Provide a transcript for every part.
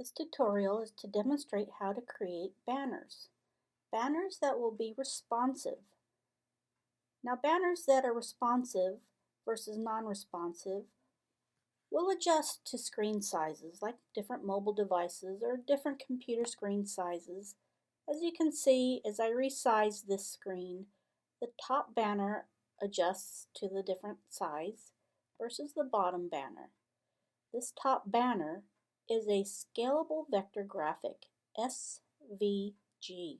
This tutorial is to demonstrate how to create banners. Banners that will be responsive. Now banners that are responsive versus non-responsive will adjust to screen sizes like different mobile devices or different computer screen sizes. As you can see, as I resize this screen, the top banner adjusts to the different size versus the bottom banner. This top banner is a scalable vector graphic, SVG,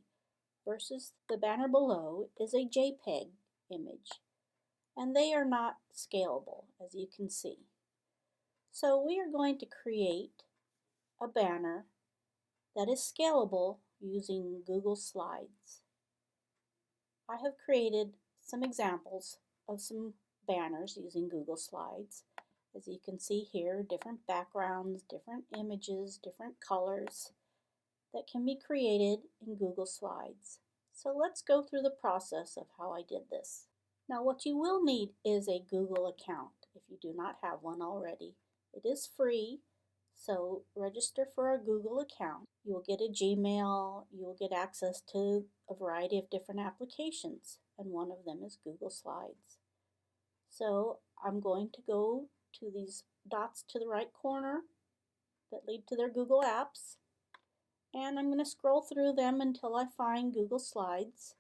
versus the banner below is a JPEG image, and they are not scalable, as you can see. So we are going to create a banner that is scalable using Google Slides. I have created some examples of some banners using Google Slides. As you can see here, different backgrounds, different images, different colors that can be created in Google Slides. So let's go through the process of how I did this. Now what you will need is a Google account if you do not have one already. It is free, so register for a Google account. You will get a Gmail, you will get access to a variety of different applications, and one of them is Google Slides. So I'm going to go to these dots to the right corner that lead to their Google Apps, and I'm going to scroll through them until I find Google Slides.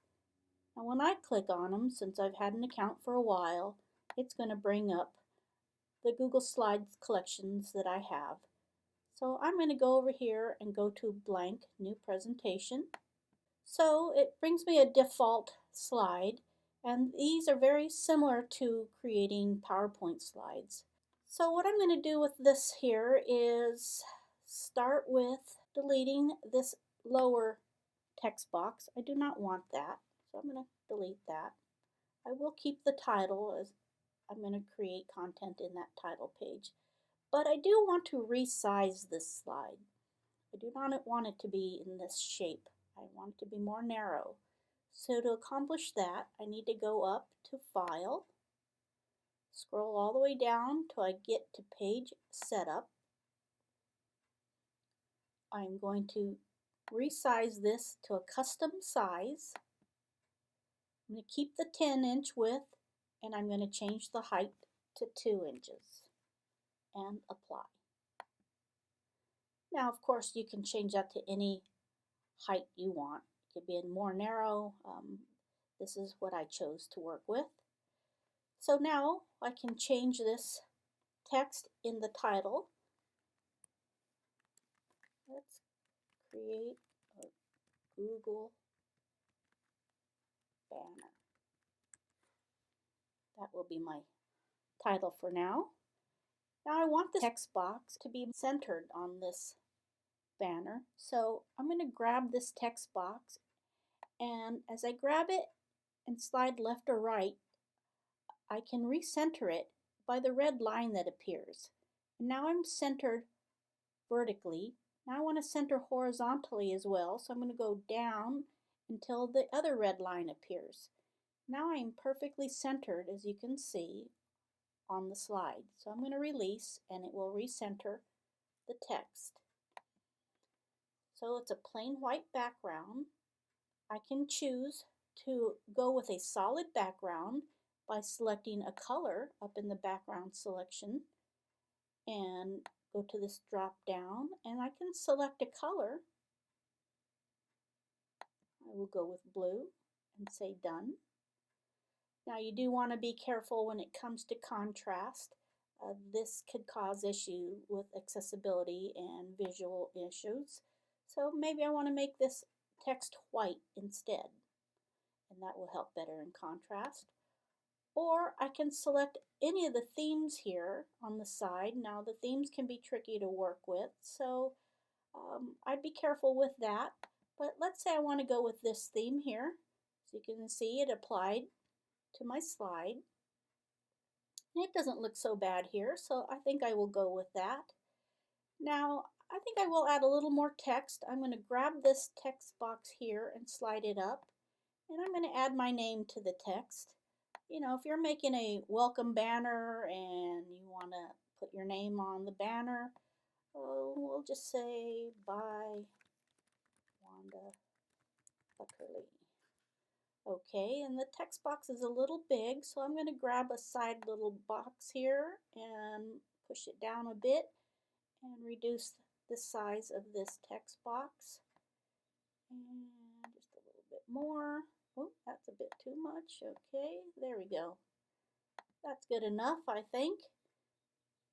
And when I click on them, since I've had an account for a while, it's going to bring up the Google Slides collections that I have. So I'm going to go over here and go to blank new presentation. So it brings me a default slide, and these are very similar to creating PowerPoint slides. So what I'm going to do with this here is start with deleting this lower text box. I do not want that, so I'm going to delete that. I will keep the title, as I'm going to create content in that title page. But I do want to resize this slide. I do not want it to be in this shape. I want it to be more narrow. So to accomplish that, I need to go up to File, scroll all the way down till I get to Page Setup. I'm going to resize this to a custom size. I'm going to keep the 10-inch width, and I'm going to change the height to 2 inches and apply. Now, of course, you can change that to any height you want. It could be more narrow. This is what I chose to work with. So now I can change this text in the title. Let's create a Google banner. That will be my title for now. Now I want the text box to be centered on this banner. So I'm going to grab this text box, and as I grab it and slide left or right, I can recenter it by the red line that appears. And now I'm centered vertically. Now I want to center horizontally as well, so I'm going to go down until the other red line appears. Now I'm perfectly centered, as you can see, on the slide. So I'm going to release, and it will recenter the text. So it's a plain white background. I can choose to go with a solid background by selecting a color up in the background selection, and go to this drop down, and I can select a color. I will go with blue and say done. Now you do want to be careful when it comes to contrast. This could cause issue with accessibility and visual issues. So maybe I want to make this text white instead, and that will help better in contrast. Or I can select any of the themes here on the side. Now the themes can be tricky to work with, so I'd be careful with that. But let's say I want to go with this theme here. So you can see it applied to my slide. It doesn't look so bad here, so I think I will go with that. Now I think I will add a little more text. I'm going to grab this text box here and slide it up, and I'm going to add my name to the text. You know, if you're making a welcome banner and you want to put your name on the banner, So we'll just say bye, Wanda Buckerly. Okay, and the text box is a little big, so I'm going to grab a side little box here and push it down a bit and reduce the size of this text box. And just a little bit more. Oh, that's a bit too much. Okay, there we go. That's good enough, I think.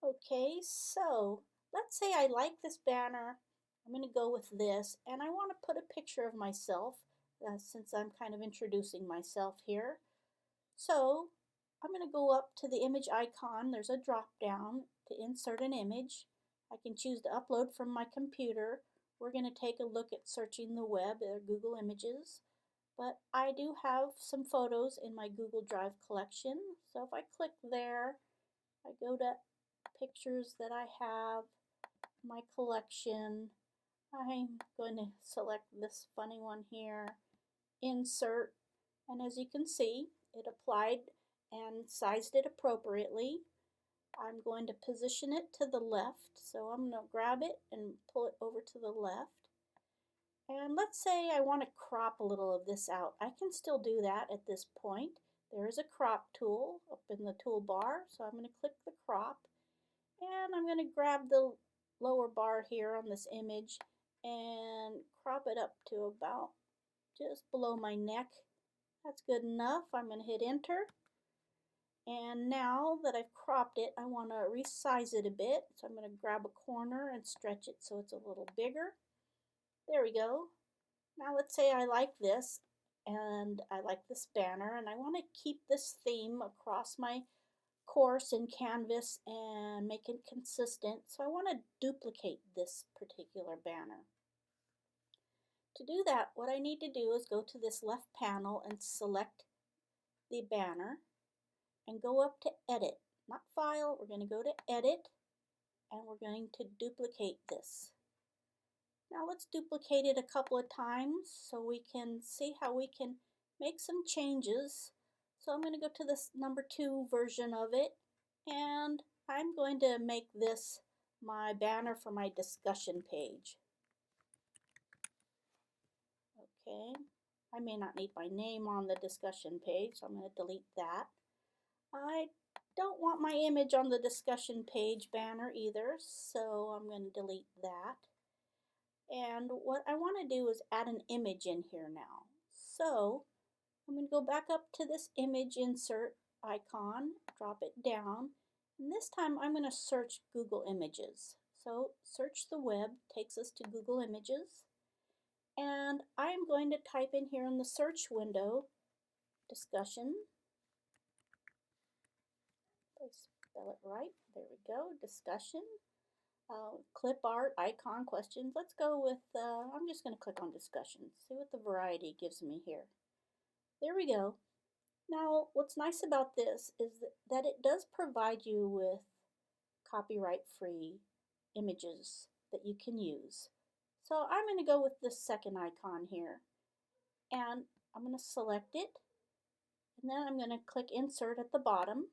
Okay, so let's say I like this banner. I'm going to go with this, and I want to put a picture of myself since I'm kind of introducing myself here. So I'm going to go up to the image icon. There's a drop down to insert an image. I can choose to upload from my computer. We're going to take a look at searching the web or Google Images. But I do have some photos in my Google Drive collection. So if I click there, I go to pictures that I have, my collection. I'm going to select this funny one here, insert, and as you can see, it applied and sized it appropriately. I'm going to position it to the left, so I'm going to grab it and pull it over to the left. And let's say I want to crop a little of this out. I can still do that at this point. There is a crop tool up in the toolbar, so I'm going to click the crop, and I'm going to grab the lower bar here on this image and crop it up to about just below my neck. That's good enough. I'm going to hit enter. And now that I've cropped it, I want to resize it a bit. So I'm going to grab a corner and stretch it so it's a little bigger. There we go. Now let's say I like this and I like this banner and I want to keep this theme across my course in Canvas and make it consistent. So I want to duplicate this particular banner. To do that, what I need to do is go to this left panel and select the banner and go up to Edit. Not File, we're going to go to Edit and we're going to duplicate this. Now let's duplicate it a couple of times so we can see how we can make some changes. So I'm going to go to this number 2 version of it, and I'm going to make this my banner for my discussion page. Okay, I may not need my name on the discussion page, so I'm going to delete that. I don't want my image on the discussion page banner either, so I'm going to delete that. And what I want to do is add an image in here now. So I'm going to go back up to this image insert icon, drop it down, and this time I'm going to search Google Images. So search the web takes us to Google Images, and I'm going to type in here in the search window, discussion. If I spell it right, there we go, discussion. Clip art, icon, questions. Let's go with, I'm just going to click on discussion, see what the variety gives me here. There we go. Now, what's nice about this is that it does provide you with copyright-free images that you can use. So I'm going to go with this second icon here, and I'm going to select it, and then I'm going to click Insert at the bottom.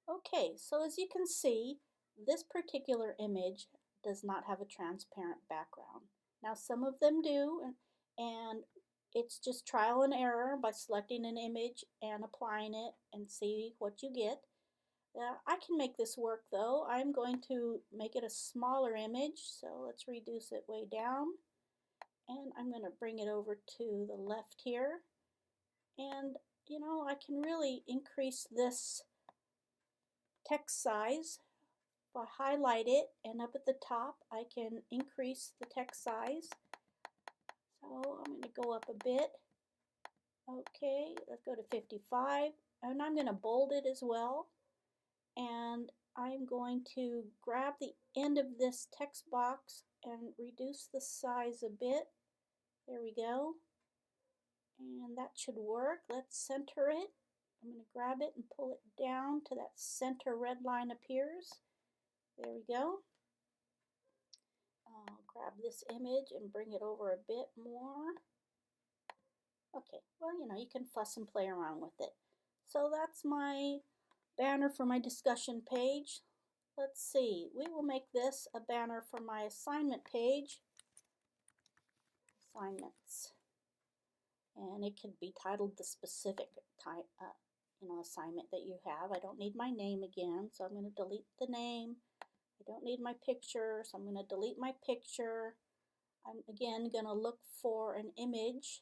Okay, so as you can see, this particular image does not have a transparent background. Now some of them do, and it's just trial and error by selecting an image and applying it and see what you get. I can make this work though. I'm going to make it a smaller image, so let's reduce it way down. And I'm going to bring it over to the left here. And you know, I can really increase this text size. If I highlight it and up at the top I can increase the text size. So I'm going to go up a bit. Okay, let's go to 55, and I'm going to bold it as well, and I'm going to grab the end of this text box and reduce the size a bit. There we go, and that should work. Let's center it. I'm going to grab it and pull it down to that center red line appears. There we go. I'll grab this image and bring it over a bit more. Okay, well, you know, you can fuss and play around with it. So that's my banner for my discussion page. let's see, we will make this a banner for my assignment page. Assignments. And it could be titled the specific type, assignment that you have. I don't need my name again, so I'm going to delete the name. I don't need my picture, so I'm going to delete my picture. I'm again going to look for an image.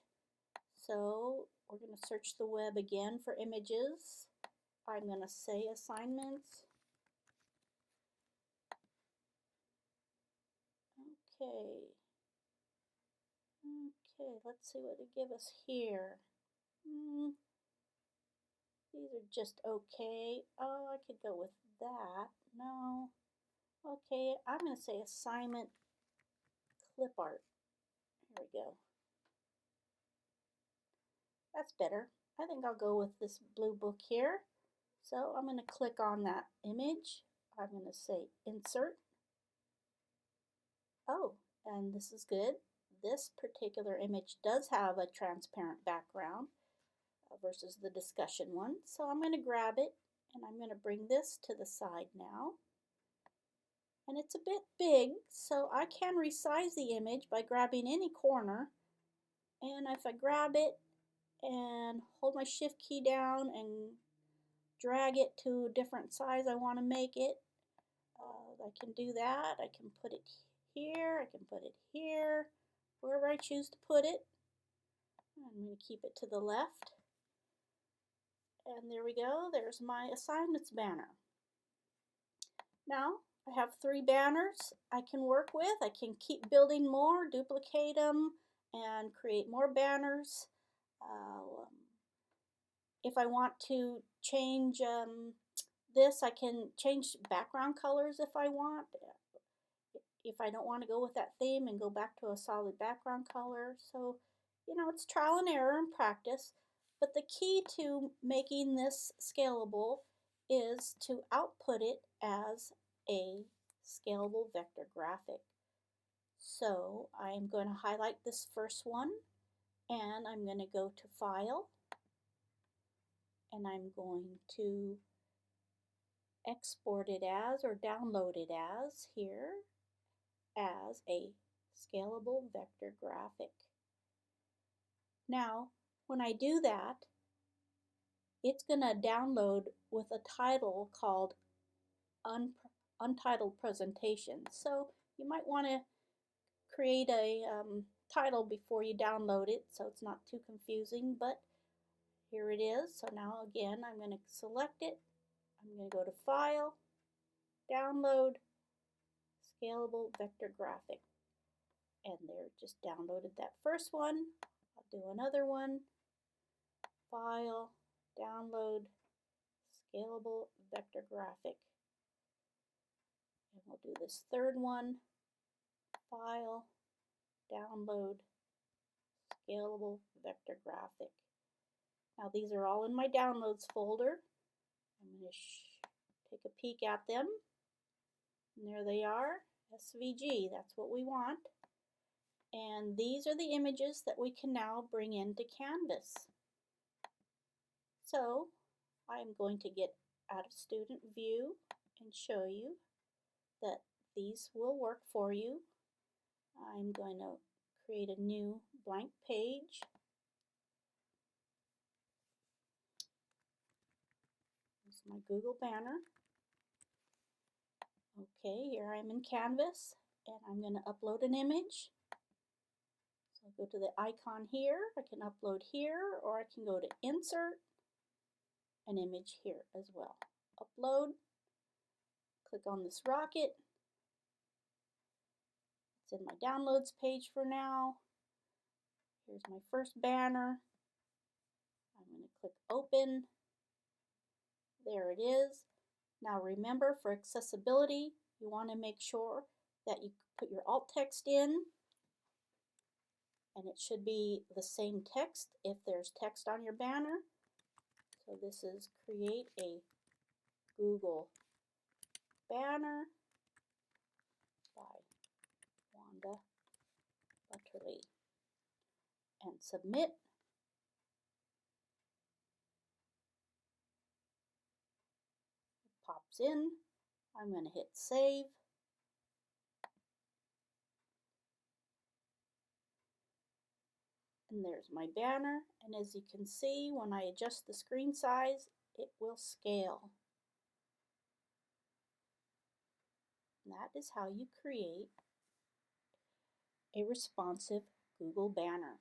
So we're going to search the web again for images. I'm going to say assignments. Okay. Okay, let's see what they give us here. These are just okay. Oh, I could go with that. No. Okay, I'm going to say assignment clip art. Here we go. That's better. I think I'll go with this blue book here. So I'm going to click on that image. I'm going to say insert. Oh, and this is good. This particular image does have a transparent background versus the discussion one. So I'm going to grab it and I'm going to bring this to the side now. And it's a bit big, so I can resize the image by grabbing any corner. And if I grab it and hold my shift key down and drag it to a different size I want to make it, I can do that. I can put it here, I can put it here, wherever I choose to put it. I'm going to keep it to the left. And there we go, there's my assignments banner. Now I have 3 banners I can work with. I can keep building more, duplicate them, and create more banners. If I want to change this, I can change background colors if I want. If I don't want to go with that theme and go back to a solid background color. So, it's trial and error and practice. But the key to making this scalable is to output it as a scalable vector graphic. So I'm going to highlight this first one and I'm going to go to File and I'm going to export it as or download it as here as a scalable vector graphic. Now, when I do that, it's going to download with a title called Untitled Presentation. So you might want to create a title before you download it so it's not too confusing, but here it is. So now again, I'm going to select it. I'm going to go to File, Download, Scalable Vector Graphic. And there, just downloaded that first one. I'll do another one. File, Download, Scalable Vector Graphic. And we'll do this third one. File, Download, Scalable Vector Graphic. Now these are all in my Downloads folder. I'm going to take a peek at them. And there they are, SVG, that's what we want. And these are the images that we can now bring into Canvas. So I'm going to get out of Student View and show you that these will work for you. I'm going to create a new blank page. This is my Google banner. Okay, here I'm in Canvas and I'm going to upload an image. So I'll go to the icon here. I can upload here or I can go to Insert, an image here as well. Upload, click on this rocket. It's in my Downloads page for now. Here's my first banner. I'm going to click Open. There it is. Now remember, for accessibility, you want to make sure that you put your alt text in, and it should be the same text if there's text on your banner. So this is create a Google banner by Wanda Butterly and submit. It pops in I'm going to hit save. And there's my banner, and as you can see, when I adjust the screen size, it will scale. And that is how you create a responsive Google banner.